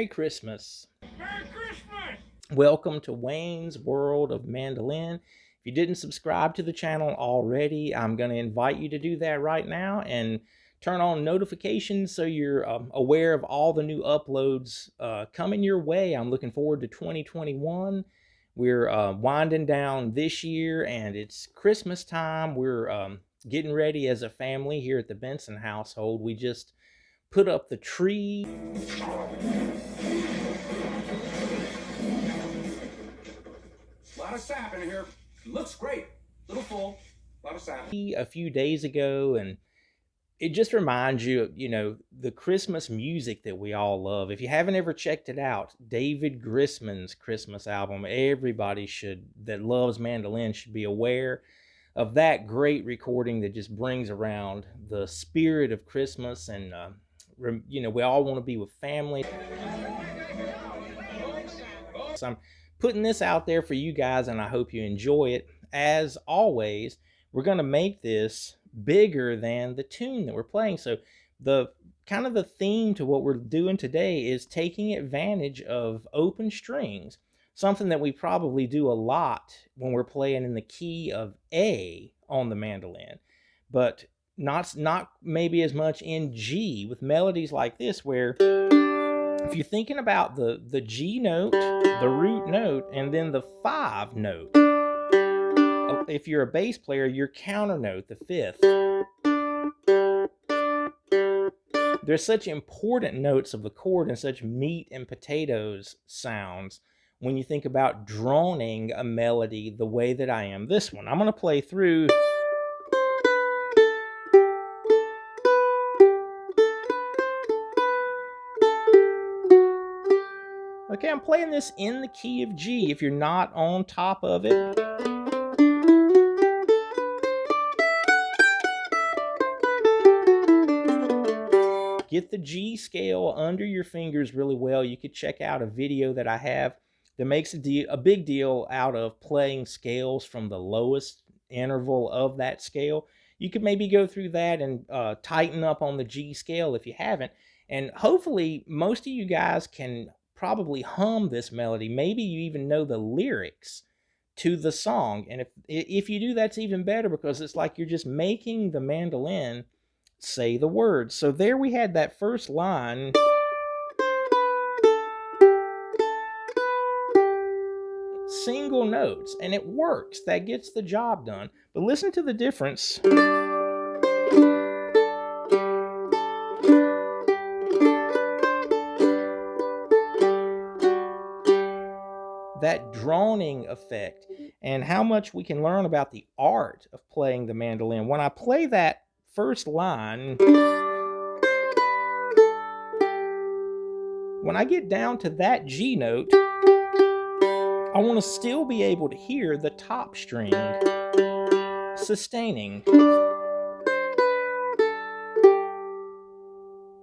Merry Christmas. Merry Christmas! Welcome to Wayne's World of Mandolin. If you didn't subscribe to the channel already, I'm going to invite you to do that right now and turn on notifications so you're aware of all the new uploads coming your way. I'm looking forward to 2021. We're winding down this year and it's Christmas time. We're getting ready as a family here at the Benson household. We just put up the tree. A lot of sap in here. Looks great. Little full. A lot of sap. A few days ago, and it just reminds you of, the Christmas music that we all love. If you haven't ever checked it out, David Grisman's Christmas album, everybody that loves mandolin should be aware of that great recording that just brings around the spirit of Christmas. And, we all want to be with family. So I'm putting this out there for you guys, and I hope you enjoy it. As always, we're going to make this bigger than the tune that we're playing. So the theme to what we're doing today is taking advantage of open strings, something that we probably do a lot when we're playing in the key of A on the mandolin, but not maybe as much in G with melodies like this, where if you're thinking about the G note, the root note, and then the 5 note, if you're a bass player, your counter note, the 5th. There's such important notes of the chord and such meat and potatoes sounds when you think about droning a melody the way that I am this one. I'm going to play through. Okay, I'm playing this in the key of G if you're not on top of it. Get the G scale under your fingers really well. You could check out a video that I have that makes a big deal out of playing scales from the lowest interval of that scale. You could maybe go through that and tighten up on the G scale if you haven't. And hopefully most of you guys can probably hum this melody. Maybe you even know the lyrics to the song. And if you do, that's even better, because it's like you're just making the mandolin say the words. So there we had that first line. Single notes, and it works. That gets the job done. But listen to the difference. That droning effect, and how much we can learn about the art of playing the mandolin. When I play that first line, when I get down to that G note, I want to still be able to hear the top string sustaining.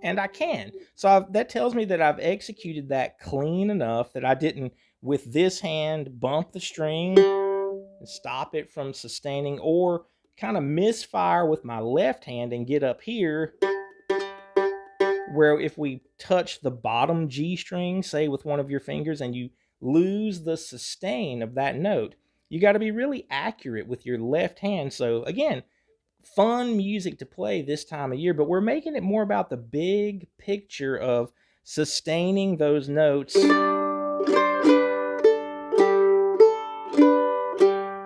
And I can. So that tells me that I've executed that clean enough that I didn't, with this hand, bump the string and stop it from sustaining, or kind of misfire with my left hand and get up here, where if we touch the bottom G string, say with one of your fingers, and you lose the sustain of that note, you got to be really accurate with your left hand. So again, fun music to play this time of year, but we're making it more about the big picture of sustaining those notes,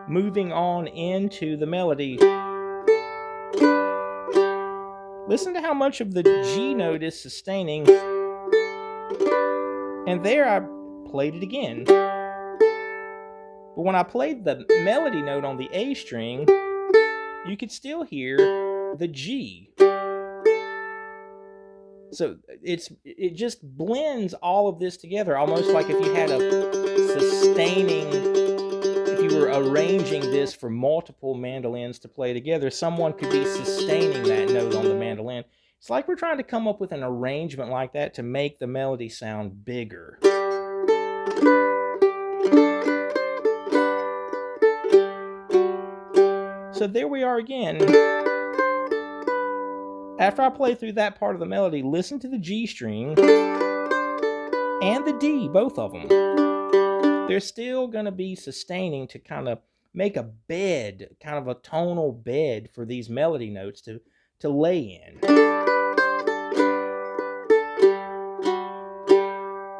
moving on into the melody. Listen to how much of the G note is sustaining. And there I played it again. But when I played the melody note on the A string, you could still hear the G. So it just blends all of this together, almost like if you had a sustaining, if you were arranging this for multiple mandolins to play together, someone could be sustaining that note on the mandolin. It's like we're trying to come up with an arrangement like that to make the melody sound bigger. So there we are again. After I play through that part of the melody, listen to the G string and the D, both of them. They're still going to be sustaining to kind of make a bed, kind of a tonal bed for these melody notes to lay in.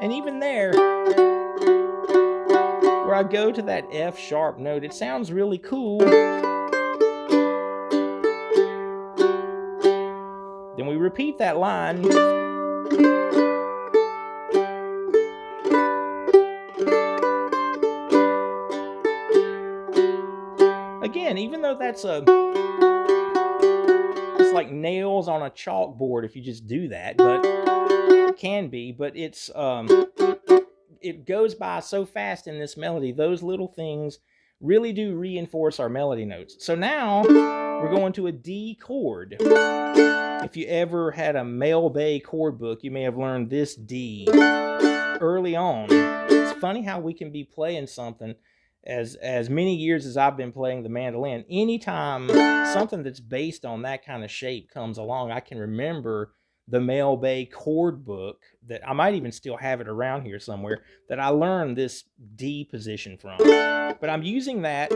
And even there, where I go to that F sharp note, it sounds really cool. Then we repeat that line. Again, even though it's like nails on a chalkboard if you just do that, but it can be, but it goes by so fast in this melody. Those little things really do reinforce our melody notes. So now we're going to a D chord. If you ever had a Mel Bay chord book, you may have learned this D early on. It's funny how we can be playing something as many years as I've been playing the mandolin. Anytime something that's based on that kind of shape comes along, I can remember the Mel Bay chord book that I might even still have it around here somewhere that I learned this D position from. But I'm using that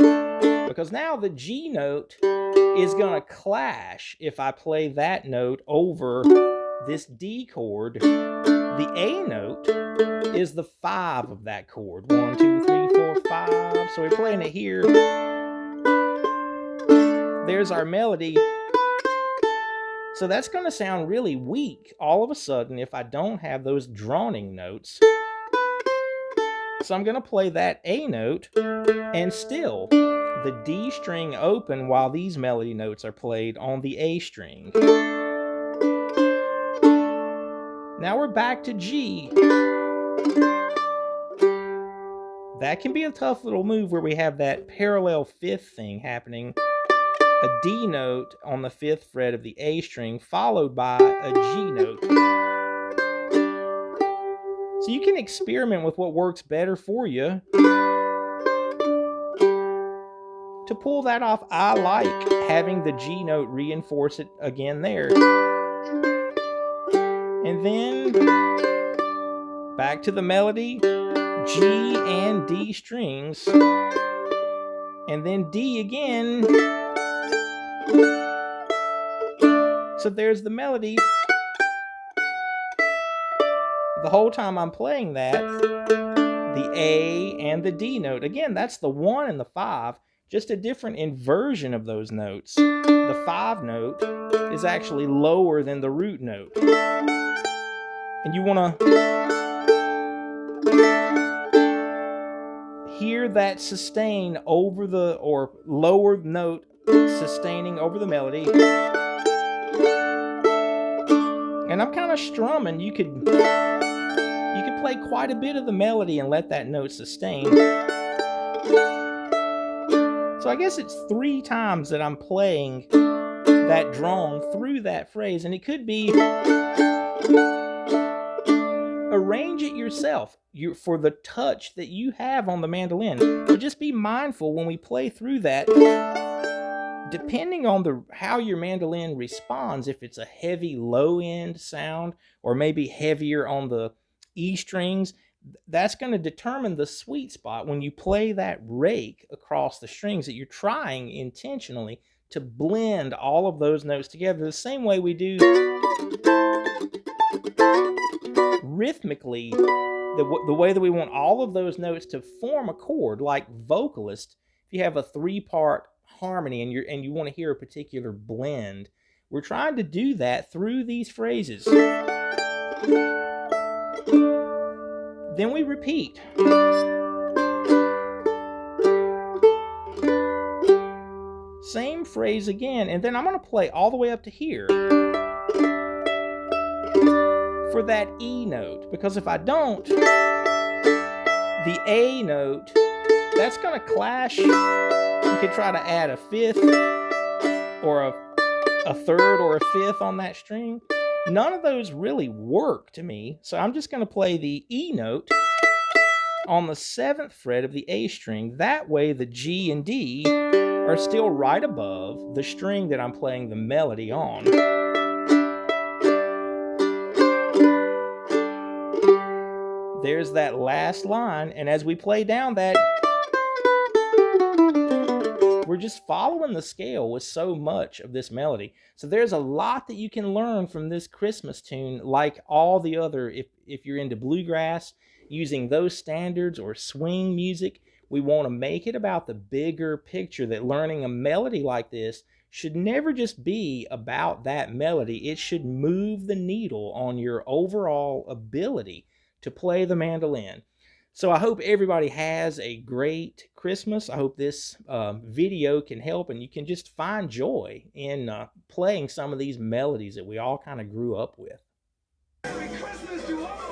because now the G note is going to clash if I play that note over this D chord. The A note is the 5 of that chord. 1, 2, 3, 4, 5. So we're playing it here. There's our melody. So that's going to sound really weak all of a sudden if I don't have those droning notes. So I'm going to play that A note and still the D string open while these melody notes are played on the A string. Now we're back to G. That can be a tough little move where we have that parallel 5th thing happening. A D note on the 5th fret of the A string followed by a G note. So you can experiment with what works better for you. To pull that off, I like having the G note reinforce it again there. And then back to the melody, G and D strings, and then D again. So there's the melody. The whole time I'm playing that, the A and the D note. Again, that's the 1 and the 5, just a different inversion of those notes. The 5 note is actually lower than the root note. And you want to hear that sustain over the, or lower note sustaining over the melody. And I'm kind of strumming. You could play quite a bit of the melody and let that note sustain. So I guess it's 3 times that I'm playing that drone through that phrase, and it could be arrange it yourself for the touch that you have on the mandolin. But just be mindful when we play through that, depending on how your mandolin responds, if it's a heavy low end sound or maybe heavier on the E strings, that's going to determine the sweet spot when you play that rake across the strings, that you're trying intentionally to blend all of those notes together the same way we do rhythmically, the way that we want all of those notes to form a chord. Like vocalist, if you have a 3-part harmony and you want to hear a particular blend, we're trying to do that through these phrases. Then we repeat. Same phrase again, and then I'm going to play all the way up to here for that E note, because if I don't, the A note, that's going to clash. You could try to add a 5th or a 3rd or a 5th on that string. None of those really work to me, so I'm just going to play the E note on the 7th fret of the A string. That way the G and D are still right above the string that I'm playing the melody on. there's that last line, and as we play down that, we're just following the scale with so much of this melody. So there's a lot that you can learn from this Christmas tune, like all the other, if you're into bluegrass, using those standards or swing music, we want to make it about the bigger picture, that learning a melody like this should never just be about that melody. It should move the needle on your overall ability to play the mandolin. So I hope everybody has a great Christmas. I hope this video can help, and you can just find joy in playing some of these melodies that we all kind of grew up with. Merry Christmas to all!